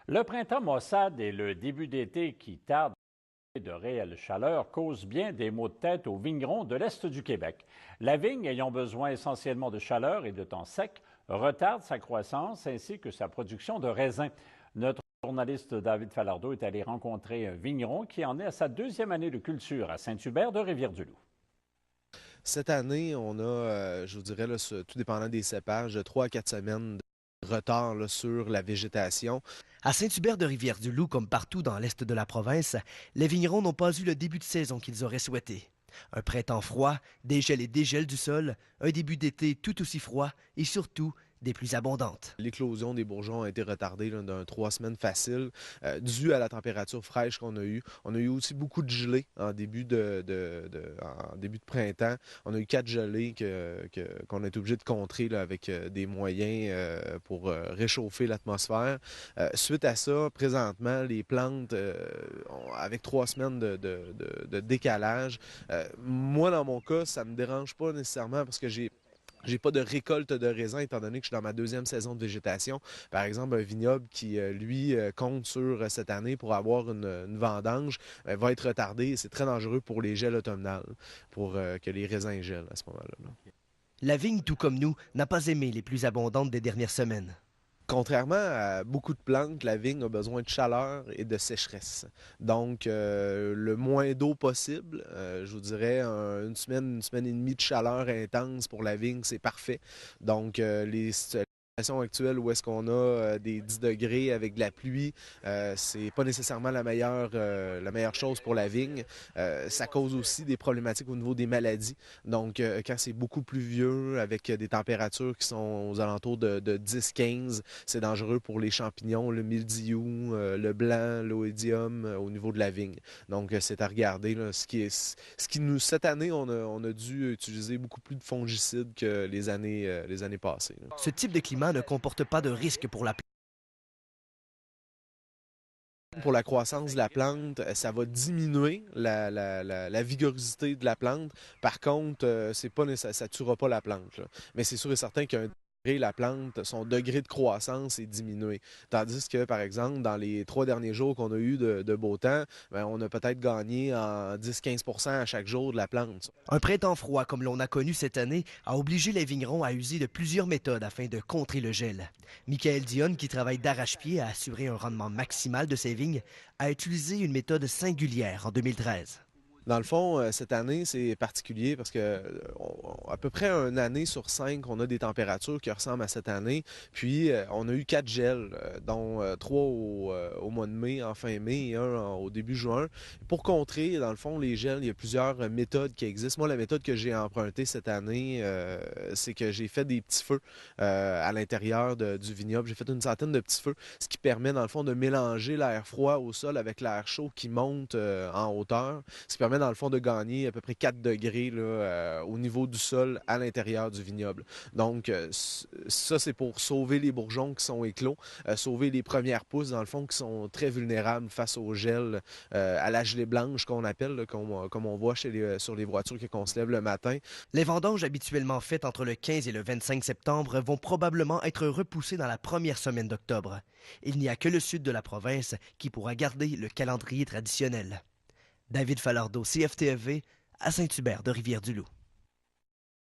Le printemps maussade et le début d'été qui tarde de réelle chaleur causent bien des maux de tête aux vignerons de l'Est du Québec. La vigne, ayant besoin essentiellement de chaleur et de temps sec, retarde sa croissance ainsi que sa production de raisins. Notre journaliste David Falardeau est allé rencontrer un vigneron qui en est à sa deuxième année de culture à Saint-Hubert de Rivière-du-Loup. Cette année, on a, je vous dirais, là, tout dépendant des cépages, de 3 à 4 semaines de retard là, sur la végétation. À Saint-Hubert de Rivière-du-Loup, comme partout dans l'est de la province, les vignerons n'ont pas eu le début de saison qu'ils auraient souhaité. Un printemps froid, des gels et dégel du sol, un début d'été tout aussi froid et surtout des pluies abondantes. L'éclosion des bourgeons a été retardée d'un 3 semaines facile, dû à la température fraîche qu'on a eue. On a eu aussi beaucoup de gelées en début en début de printemps. On a eu 4 gelées qu'on a été obligé de contrer là, avec des moyens pour réchauffer l'atmosphère. Suite à ça, présentement, les plantes, avec 3 semaines de décalage, moi, dans mon cas, ça me dérange pas nécessairement parce que j'ai pas de récolte de raisins étant donné que je suis dans ma deuxième saison de végétation. Par exemple, un vignoble qui, lui, compte sur cette année pour avoir une vendange va être retardé. C'est très dangereux pour les gels automnales, pour que les raisins gèlent à ce moment-là. La vigne, tout comme nous, n'a pas aimé les pluies abondantes des dernières semaines. Contrairement à beaucoup de plantes, la vigne a besoin de chaleur et de sécheresse. Donc, le moins d'eau possible, je vous dirais une semaine et demie de chaleur intense pour la vigne, c'est parfait. Donc, les situations actuelles où est-ce qu'on a des 10 degrés avec de la pluie, c'est pas nécessairement la meilleure chose pour la vigne. Ça cause aussi des problématiques au niveau des maladies. Donc, quand c'est beaucoup pluvieux, avec des températures qui sont aux alentours de 10-15, c'est dangereux pour les champignons, le mildiou, le blanc, l'oïdium au niveau de la vigne. Donc, c'est à regarder. Là, cette année, on a dû utiliser beaucoup plus de fongicides que les années passées. Là. Ce type de climat ne comporte pas de risque pour la plante. Pour la croissance de la plante, ça va diminuer la vigorosité de la plante. Par contre, c'est pas ça ne tuera pas la plante. Là. Mais c'est sûr et certain qu'un la plante, son degré de croissance est diminué. Tandis que, par exemple, dans les 3 derniers jours qu'on a eu de beau temps, bien, on a peut-être gagné en 10-15 % à chaque jour de la plante. Un printemps froid comme l'on a connu cette année a obligé les vignerons à user de plusieurs méthodes afin de contrer le gel. Michael Dionne, qui travaille d'arrache-pied à assurer un rendement maximal de ses vignes, a utilisé une méthode singulière en 2013. Dans le fond, cette année, c'est particulier parce que à peu près une année sur 5, on a des températures qui ressemblent à cette année. Puis, on a eu 4 gels, dont 3 au mois de mai, en fin mai, et un au début juin. Pour contrer, dans le fond, les gels, il y a plusieurs méthodes qui existent. Moi, la méthode que j'ai empruntée cette année, c'est que j'ai fait des petits feux à l'intérieur du vignoble. J'ai fait une centaine de petits feux, ce qui permet, dans le fond, de mélanger l'air froid au sol avec l'air chaud qui monte en hauteur, ce qui permet dans le fond de gagner à peu près 4 degrés là, au niveau du sol à l'intérieur du vignoble. Donc ça, c'est pour sauver les bourgeons qui sont éclos, sauver les premières pousses dans le fond qui sont très vulnérables face au gel, à la gelée blanche qu'on appelle, là, comme on voit sur les voitures quand on se lève le matin. Les vendanges habituellement faites entre le 15 et le 25 septembre vont probablement être repoussées dans la première semaine d'octobre. Il n'y a que le sud de la province qui pourra garder le calendrier traditionnel. David Falardeau, CFTV, à Saint-Hubert de Rivière-du-Loup.